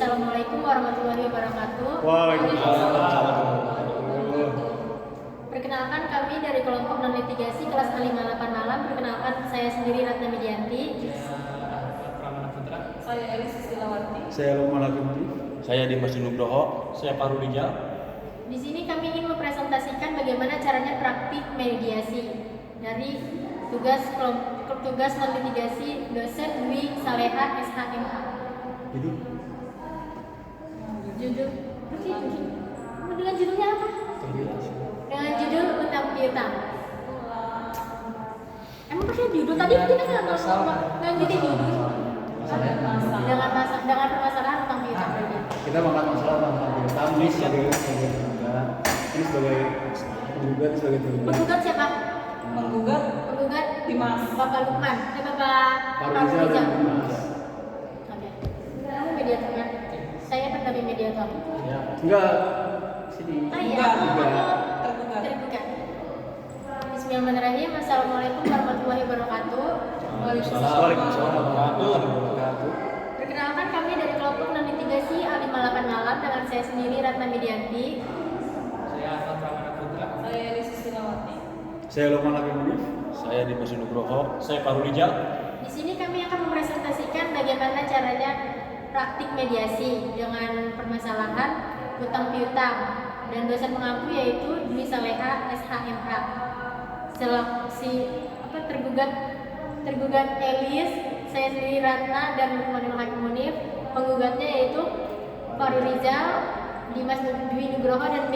Assalamualaikum warahmatullahi wabarakatuh. Waalaikumsalam. Perkenalkan, kami dari kelompok non-litigasi kelas A58 Malam. Perkenalkan, saya sendiri Ratna Midianti. Saya Elis Silawati. Saya Lukman Hakim. Saya Dimas Nugroho. Saya Paru Rijal. Di sini kami ingin mempresentasikan bagaimana caranya praktik mediasi dari tugas non-litigasi dosen Dwi Saleha SHMH. Judul dengan judulnya apa? Dengan judul utang piutang. Emang pakai judul tadi kita nggak jadi judul. Dengan permasalahan utang piutang. Kita mengangkat masalah tentang piutang ini sebagai penggugat, ini sebagai penggugat, sebagai tergugat. Penggugat siapa? Penggugat Penggugat Dimas. Bapak Lukman, Bapak Parwiza dan Dimas. Oke. Kamu mediatornya? Saya pendamping mediator. Enggak, sini. Iya. Tergugat. Tergugat. Bismillahirrahmanirrahim. Assalamualaikum warahmatullahi wabarakatuh. Waalaikumsalam warahmatullahi wabarakatuh. Perkenalkan, kami dari kelompok non-litigasi A58 Malam dengan saya sendiri Ratna Midianti. Saya Ahmad Ramana Putra. Saya Elis Silawati. Saya Lukman Hakim. Saya Dimas Nugroho. Saya Paru Rijal. Di sini kami akan mempresentasikan bagaimana caranya praktik mediasi dengan permasalahan utang piutang, dan dosen pengampu yaitu Dwi Saleha SHMH. Tergugat Elis, saya sendiri Ratna, dan Lukmanul Hakim Munif. Penggugatnya yaitu Paru Rijal, Dimas Dwi Nugroho, dan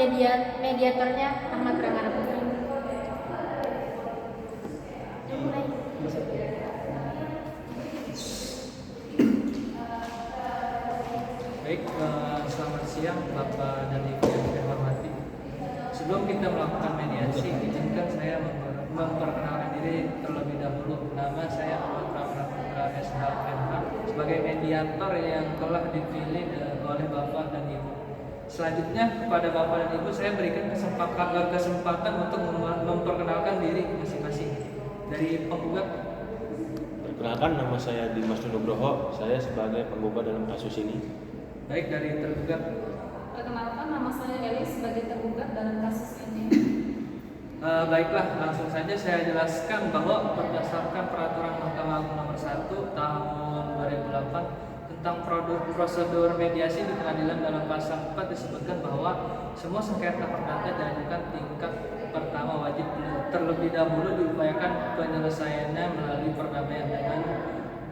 mediatornya Ahmad Ramana Putra. Baik, selamat siang Bapak dan Ibu yang saya hormati. Sebelum kita melakukan mediasi, izinkan saya memperkenalkan diri terlebih dahulu. Nama saya Ahmad Ramana Putra SHMH sebagai mediator yang telah dipilih oleh Bapak dan Ibu. Selanjutnya kepada Bapak dan Ibu saya berikan kesempatan untuk memperkenalkan diri masing-masing. Dari penggugat. Perkenalkan, nama saya Dimas Nugroho. Saya sebagai penggugat dalam kasus ini. Baik, dari tergugat. Perkenalkan, nama saya Elis sebagai tergugat dalam kasus ini. Baiklah, langsung saja saya jelaskan bahwa berdasarkan Peraturan Mahkamah Agung Nomor 1 Tahun 2008 tentang prosedur mediasi di pengadilan, dalam pasal 4 disebutkan bahwa semua sengketa perdata diajukan tingkat pertama wajib terlebih dahulu diupayakan penyelesaiannya melalui perdamaian dengan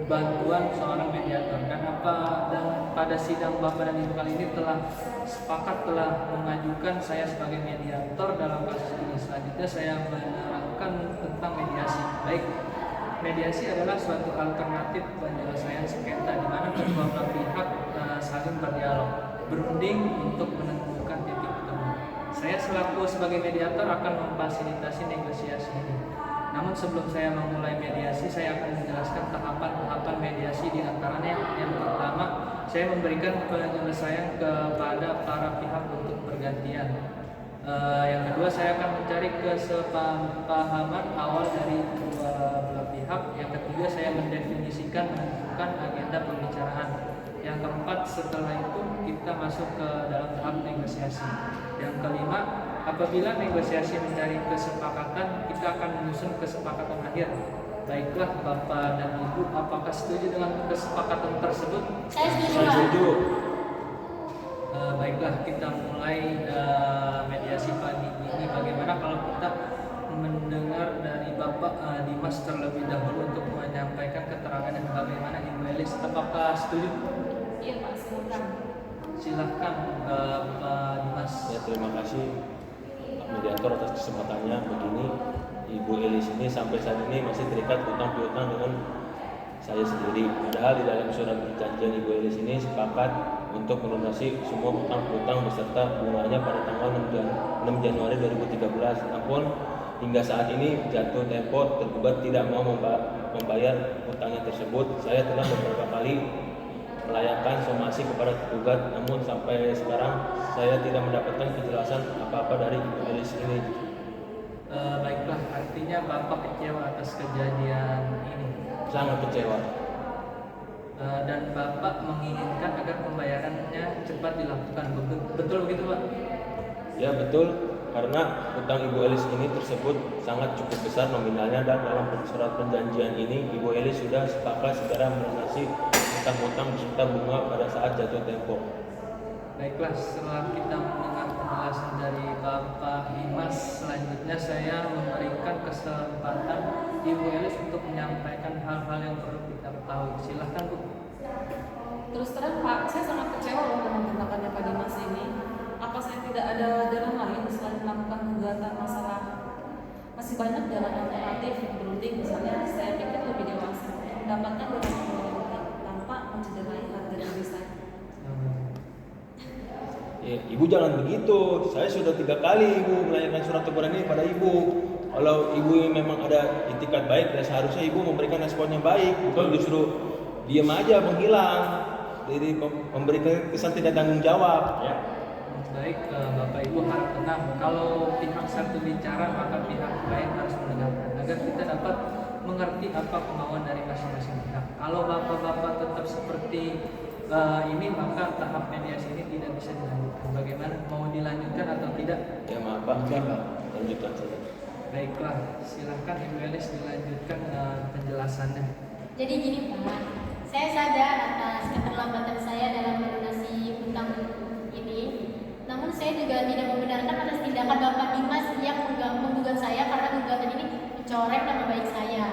bantuan seorang mediator. Dan pada sidang Bapak dan Ibu kali ini telah mengajukan saya sebagai mediator dalam kasus ini. Selanjutnya saya menerangkan tentang mediasi. Baik, mediasi adalah suatu alternatif penyelesaian sengketa di mana kedua belah pihak saling berdialog, berunding untuk menentukan titik temu. Saya selaku sebagai mediator akan memfasilitasi negosiasi ini. Namun sebelum saya memulai mediasi, saya akan menjelaskan tahapan-tahapan mediasi. Di antaranya yang pertama, saya memberikan penyelesaian kepada para pihak untuk bergantian. Yang kedua, saya akan mencari kesepahaman awal dari kedua belah pihak. Yang ketiga, saya menentukan agenda pembicaraan. Yang keempat, setelah itu kita masuk ke dalam tahap negosiasi. Yang kelima, apabila negosiasi mencari kesepakatan, kita akan menyusun kesepakatan akhir. Baiklah Bapak dan Ibu, apakah setuju dengan kesepakatan tersebut? Saya setuju. Baiklah, kita mulai mediasi pagi ini. Bagaimana kalau kita mendengar dari Bapak Dimas terlebih dahulu untuk menyampaikan keterangan yang bagaimana Ibu Elis? Apakah setuju? Iya Pak, silakan. Silahkan Pak Dimas. Ya, terima kasih Pak mediator atas kesempatannya. Begini, Ibu Elis ini sampai saat ini masih terikat utang piutang dengan saya sendiri. Padahal di dalam surat perjanjian Ibu Elis ini sepakat untuk melunasi semua utang piutang beserta bunganya pada tanggal 6 Januari 2013. Namun hingga saat ini jatuh tempo tergugat tidak mau membayar utangnya tersebut. Saya telah beberapa kali melayangkan somasi kepada tergugat, namun sampai sekarang saya tidak mendapatkan kejelasan apa-apa dari Ibu Elis ini. Baiklah, artinya Bapak kecewa atas kejadian ini. Sangat kecewa. Dan Bapak menginginkan agar pembayaran selayaknya cepat dilakukan. Betul begitu Pak? Ya betul, karena utang Ibu Elis ini tersebut sangat cukup besar nominalnya, dan dalam surat perjanjian ini Ibu Elis sudah sepakat segera melunasi utang-utang beserta bunga pada saat jatuh tempo. Baiklah, setelah kita mendengar penjelasan dari Bapak Dimas, selanjutnya saya memberikan kesempatan Ibu Elis untuk menyampaikan hal-hal yang perlu kita ketahui. Silahkan Bu. Terus terang Pak, saya sangat kecewa loh dengan tindakannya Pak Dimas ini. Apa saya tidak ada jalan lain selain melakukan gugatan masalah? Masih banyak jalan alternatif yang berunding, misalnya saya pikir lebih dewasa untuk mendapatkan beberapa keuntungan tanpa mencederai harga diri saya. Ya, Ibu jangan begitu. Saya sudah 3 kali Ibu melayangkan surat teguran ini pada Ibu. Kalau Ibu memang ada itikat baik, ya seharusnya Ibu memberikan respon yang baik, bukan justru diam aja menghilang, jadi memberikan kesan tidak tanggung jawab. Ya. Baik, Bapak Ibu harap tenang. Kalau pihak satu bicara, maka pihak lain harus mendengarkan agar kita dapat mengerti apa kemauan dari masing-masing pihak. Kalau bapak-bapak tetap seperti ini, maka tahap mediasi ini tidak bisa dilanjutkan. Bagaimana? Mau dilanjutkan atau tidak? Ya maaf Pak, lanjutkan saja. Baiklah, silahkan Ibu Elis dilanjutkan penjelasannya. Jadi gini Pak, saya sadar atas keterlambatan saya dalam melunasi utang ini. Namun saya juga tidak membenarkan atas tindakan Bapak Dimas yang menggugat saya karena gugatan ini mencoreng nama baik saya.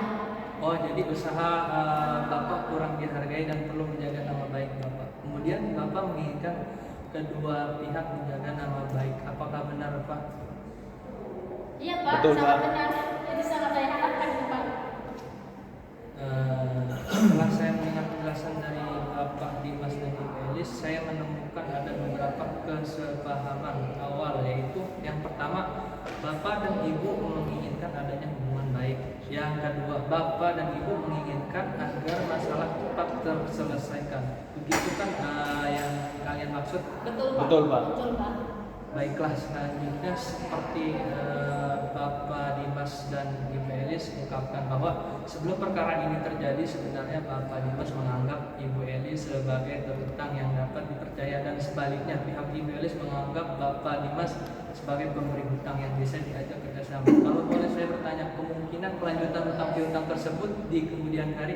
Oh, jadi usaha Bapak kurang dihargai dan perlu menjaga nama baik Bapak. Kemudian Bapak menginginkan kedua pihak menjaga nama baik. Apakah benar Pak? Iya Pak, Betul, sangat Pak. benar. Jadi sangat saya harapkan Pak. Setelah saya mendengar penjelasan dari Bapak Dimas dan Ibu Elis, saya menemukan ada beberapa kesepahaman awal, yaitu yang pertama, Bapak dan Ibu menginginkan adanya hubungan baik. Yang kedua, Bapak dan Ibu menginginkan agar masalah cepat terselesaikan. Begitu kan yang kalian maksud? Betul Pak. Betul Pak. Betul Pak. Baiklah, selanjutnya seperti Bapak Dimas dan Ibu Elis mengungkapkan bahwa sebelum perkara ini terjadi, sebenarnya Bapak Dimas menganggap Ibu Elis sebagai terutang yang dapat dipercaya, dan sebaliknya pihak Ibu Elis menganggap Bapak Dimas sebagai pemberi hutang yang bisa diajak kerjasama. Kalau boleh saya bertanya, kemungkinan kelanjutan hutang piutang tersebut di kemudian hari?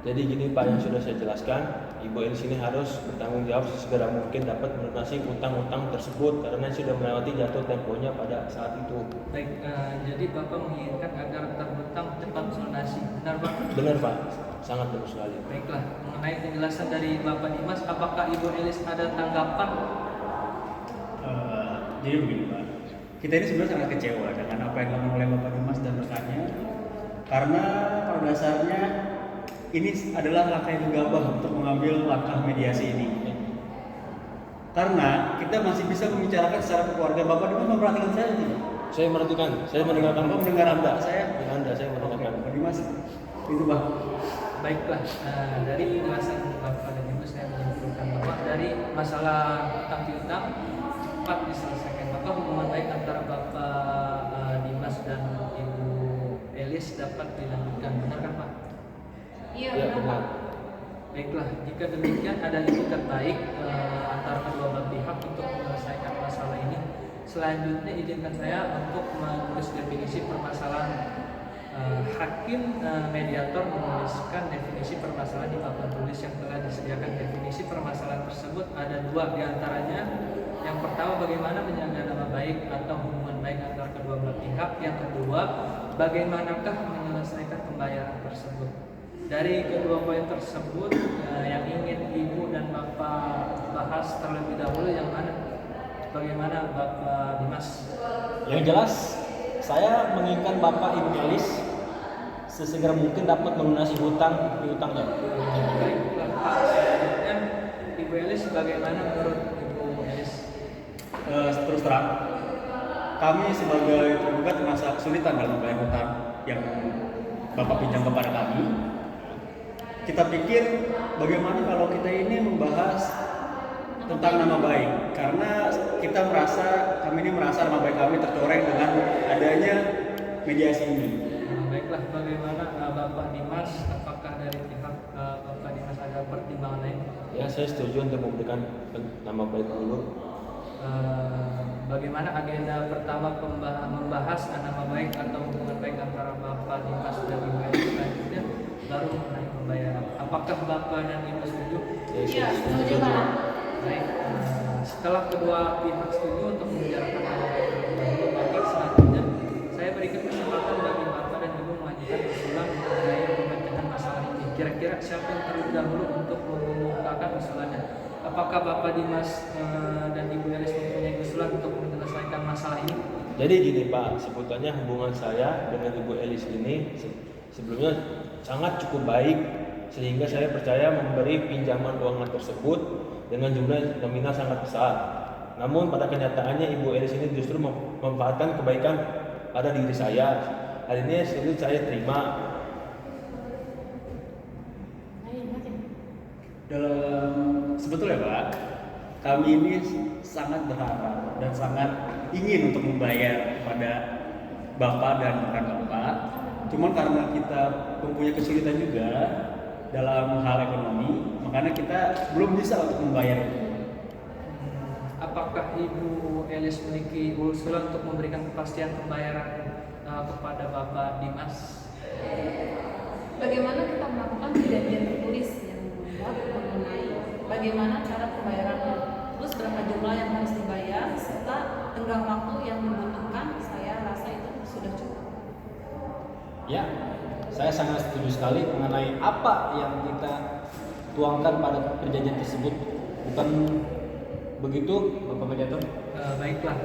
Jadi gini Pak, yang sudah saya jelaskan, Ibu Elis ini harus bertanggung jawab sesegera mungkin dapat melunasi utang-utang tersebut karena sudah melewati jatuh temponya pada saat itu. Baik, jadi Bapak menginginkan agar terhutang cepat melunasi, benar Pak? Benar Pak, sangat benar sekali. Baiklah, mengenai penjelasan dari Bapak Dimas, apakah Ibu Elis ada tanggapan? Jadi begini Pak, kita ini sebenarnya sangat kecewa dengan apa yang dilakukan oleh Bapak Dimas dan rekannya, karena pada dasarnya ini adalah langkah yang gegabah untuk mengambil langkah mediasi ini. Karena kita masih bisa membicarakan secara keluarga. Bapak Dimas memperhatikan saya tidak? Saya merhatikan, saya mendengarkan. Bapak mendengar Anda? saya mendengarkan. Bapak Dimas, itu Pak. Baiklah, dari penjelasan Bapak dan Ibu saya menyimpulkan bahwa dari masalah hutang piutang cepat diselesaikan. Maka hubungan baik antara Bapak Dimas dan Ibu Elis dapat dilanjutkan, benar kan Pak? Iya Ya, benar Pak. Baiklah, jika demikian ada itikat baik antara kedua belah pihak untuk menyelesaikan masalah ini. Selanjutnya izinkan saya untuk menulis definisi permasalahan. Hakim mediator menuliskan definisi permasalahan di papan tulis yang telah disediakan. Definisi permasalahan tersebut ada 2 diantaranya. Yang pertama, bagaimana menjaga nama baik atau hubungan baik antara kedua belah pihak. Yang kedua, bagaimanakah menyelesaikan pembayaran tersebut. Dari kedua poin tersebut, yang ingin Ibu dan Bapak bahas terlebih dahulu yang mana? Bagaimana Bapak Dimas? Yang jelas, saya menginginkan Bapak Ibu Elis sesegera mungkin dapat melunasi hutang piutangnya. Baiklah Pak, selanjutnya Ibu Elis bagaimana menurut Ibu Elis? Terus terang, kami sebagai tergugat merasa kesulitan dalam membayar hutang yang Bapak pinjam kepada kami. Kita pikir bagaimana kalau kita ini membahas tentang nama baik, karena kami ini merasa nama baik kami tercoreng dengan adanya mediasi ini. Baik baiklah, bagaimana Bapak Dimas, apakah dari pihak Bapak Dimas ada pertimbangan lain? Ya, saya setuju untuk memberikan nama baik dulu. Bagaimana agenda pertama membahas nama baik atau hubungan baik antara Bapak Dimas dan Ibu Elis, selanjutnya baru mengenai pembayaran. Apakah Bapak dan Ibu setuju? Iya, setuju Pak. Baik, setelah kedua pihak setuju untuk membicarakan nama baik terlebih dahulu, selanjutnya saya berikan kesempatan bagi Bapak dan Ibu mengajukan usulan mengenai pemecahan masalah ini. Kira-kira siapa yang terlebih dahulu untuk mengumumkakan usulannya? Apakah Bapak Dimas dan Ibu Elis mempunyai usulan untuk menyelesaikan masalah ini? Jadi gini Pak, sebetulnya hubungan saya dengan Ibu Elis ini sebelumnya sangat cukup baik, sehingga saya percaya memberi pinjaman keuangan tersebut dengan jumlah nominal sangat besar. Namun pada kenyataannya Ibu Elis ini justru memanfaatkan kebaikan pada diri saya. Hal ini sulit saya terima. Dalam sebetulnya Pak, kami ini sangat berharap dan sangat ingin untuk membayar kepada Bapak dan rekan Bapak. Cuman karena kita mempunyai kesulitan juga dalam hal ekonomi, makanya kita belum bisa untuk membayar. Apakah Ibu Elis memiliki usulan untuk memberikan kepastian pembayaran kepada Bapak Dimas? Bagaimana kita melakukan perjanjian tertulis yang membuat mengenai bagaimana cara pembayarannya, terus berapa jumlah yang harus dibayar, serta tenggang waktu yang dibutuhkan? Saya rasa itu sudah cukup. Ya, saya sangat setuju sekali mengenai apa yang kita tuangkan pada perjanjian tersebut. Bukan begitu, Bapak Mediator? Baiklah,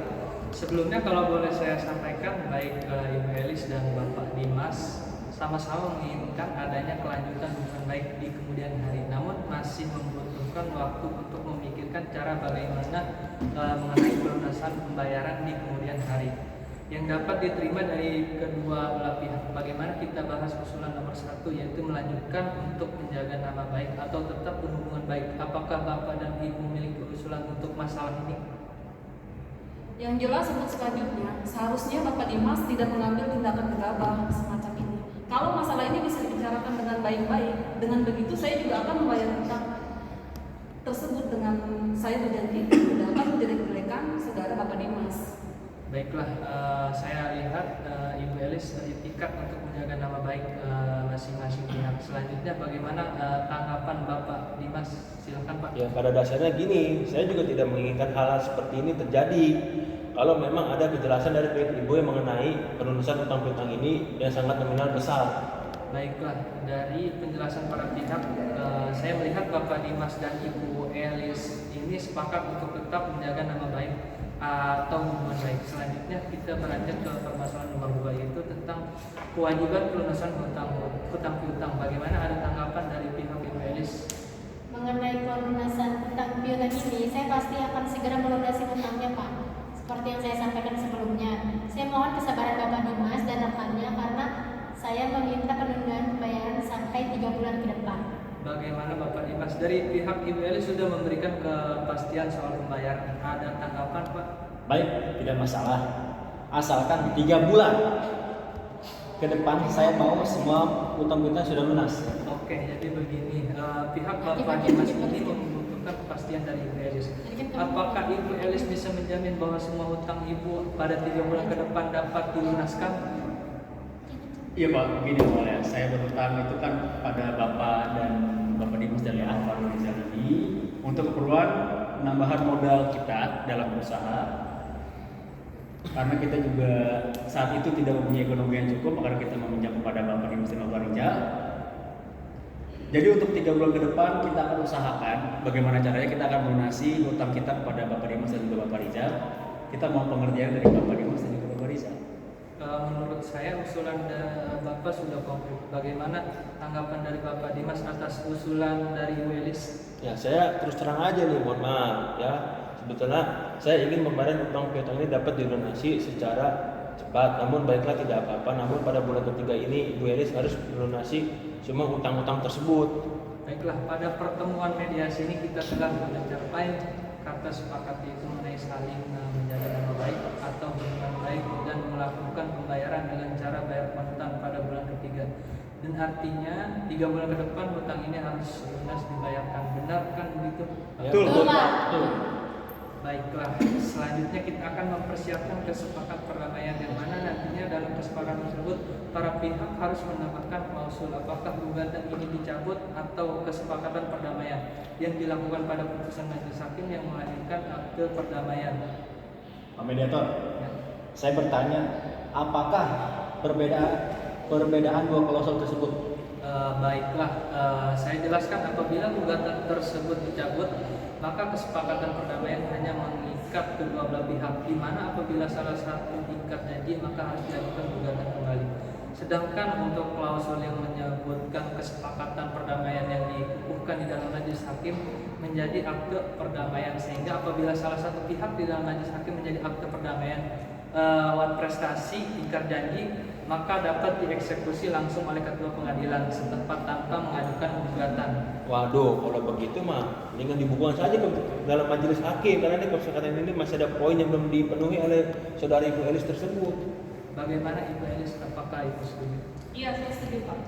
sebelumnya kalau boleh saya sampaikan, baik Ibu Elis dan Bapak Dimas sama-sama menginginkan adanya kelanjutan hubungan baik di kemudian hari, namun masih membutuhkan waktu untuk memikirkan cara bagaimana mengenai pelunasan pembayaran di kemudian hari yang dapat diterima dari kedua belah pihak. Bagaimana kita bahas usulan nomor 1, yaitu melanjutkan untuk menjaga nama baik atau tetap berhubungan baik. Apakah Bapak dan Ibu memiliki usulan untuk masalah ini? Yang jelas untuk selanjutnya, seharusnya Bapak Dimas tidak mengambil tindakan gegabah semacam ini. Kalau masalah ini bisa dibicarakan dengan baik-baik, dengan begitu saya juga akan membayar hutang tersebut dengan saya berjanji tidak akan menjelek-jelekan saudara Bapak Dimas. Baiklah, saya lihat Ibu Elis itikat untuk menjaga nama baik masing-masing pihak. Selanjutnya bagaimana tanggapan Bapak Dimas? Silakan Pak. Ya, pada dasarnya gini, saya juga tidak menginginkan hal seperti ini terjadi. Kalau memang ada kejelasan dari pihak Ibu yang mengenai pelunasan utang piutang ini yang sangat nominal besar. Baiklah, dari penjelasan para pihak, saya melihat Bapak Dimas dan Ibu Elis ini sepakat untuk tetap menjaga nama baik atau hubungan baik. Selanjutnya kita beranjak ke permasalahan nomor 2, yaitu tentang kewajiban pelunasan hutang piutang. Bagaimana, ada tanggapan dari pihak Ibu Elis? Mengenai pelunasan hutang piutang ini, saya pasti akan segera melunasi hutangnya Pak. Seperti yang saya sampaikan sebelumnya, saya mohon kesabaran Bapak Dimas dan rekannya karena saya meminta penundaan pembayaran sampai 3 bulan ke depan. Bagaimana Bapak Dimas? Dari pihak Ibu Elis sudah memberikan kepastian soal pembayaran. Ada tanggapan Pak? Baik, tidak masalah. Asalkan 3 bulan ke depan saya mau semua utang piutang sudah lunas. Oke, jadi begini, pihak Bapak Dimas ini membutuhkan kepastian dari Ibu Elis. Apakah Ibu Elis bisa menjamin bahwa semua hutang Ibu pada 3 bulan ke depan dapat dilunaskan? Iya Pak, begini awalnya saya berhutang itu kan pada Bapak dan Bapak Dimas dan Pak Rizal ini untuk keperluan penambahan modal kita dalam berusaha. Karena kita juga saat itu tidak mempunyai ekonomi yang cukup, maka kita meminjam kepada Bapak Dimas dan Bapak Rizal. Jadi untuk 3 bulan ke depan kita akan usahakan bagaimana caranya kita akan melunasi hutang kita kepada Bapak Dimas dan juga Bapak Rizal. Kita mau pengertian dari Bapak Dimas dan juga Bapak Rizal. Menurut saya usulan Bapak sudah konkret. Bagaimana tanggapan dari Bapak Dimas atas usulan dari Ibu Elis? Ya, saya terus terang aja nih, mohon maaf ya. Sebetulnya saya ingin membayar utang piutang ini dapat dilunasi secara cepat. Namun baiklah, tidak apa-apa. Namun pada bulan ketiga ini Ibu Elis harus melunasi semua utang-utang tersebut. Baiklah, pada pertemuan mediasi ini kita telah mencapai kata sepakat yaitu mengenai saling menjaga nama baik atau hubungan baik dan melakukan pembayaran dengan cara bayar kontan pada bulan ketiga. Dan artinya 3 bulan ke depan hutang ini harus lunas dibayarkan. Benar kan begitu? Betul. Betul, Pak. Betul. Baiklah, selanjutnya kita akan mempersiapkan kesepakatan perdamaian yang mana nantinya dalam kesepakatan tersebut para pihak harus mendapatkan klausul apakah gugatan ini dicabut atau kesepakatan perdamaian yang dilakukan pada putusan majelis hakim yang melahirkan akte perdamaian. Pak Mediator, Ya. saya bertanya, apakah perbedaan dua klausul tersebut? Baiklah, saya jelaskan apabila gugatan tersebut dicabut, maka kesepakatan perdamaian hanya mengikat kedua belah pihak, di mana apabila salah satu tingkat janji maka harus dilakukan gugatan kembali. Sedangkan untuk klausul yang menyebutkan kesepakatan perdamaian yang dikukuhkan di dalam majelis hakim menjadi akte perdamaian, sehingga apabila salah satu pihak di dalam majelis hakim menjadi akte perdamaian lewat prestasi ingkar janji, maka dapat dieksekusi langsung oleh ketua pengadilan setempat tanpa mengajukan gugatan. Waduh, kalau begitu mah mendingan dibukukan saja ke dalam majelis hakim, karena ini kesepakatan ini masih ada poin yang belum dipenuhi oleh saudari Ibu Elis tersebut. Bagaimana Ibu Elis, apakah Ibu setuju? Iya, saya setuju Pak.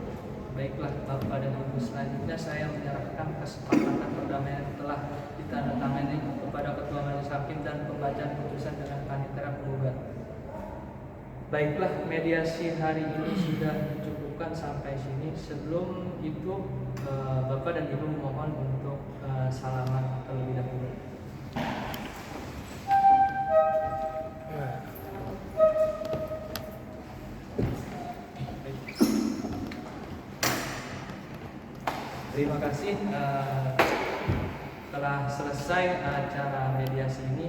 Baiklah Bapak dan Ibu, selanjutnya saya menyerahkan kesepakatan perdamaian telah ditandatangani kepada ketua majelis hakim dan pembacaan putusan dengan panitera penggugat. Baiklah, mediasi hari ini sudah dicukupkan sampai sini. Sebelum itu Bapak dan Ibu mohon untuk salaman terlebih dahulu. Terima kasih telah selesai acara mediasi ini.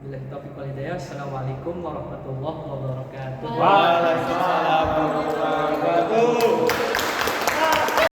Bila taufiq wal hidayah. Assalamualaikum warahmatullahi wabarakatuh. Waalaikumsalam warahmatullahi wabarakatuh.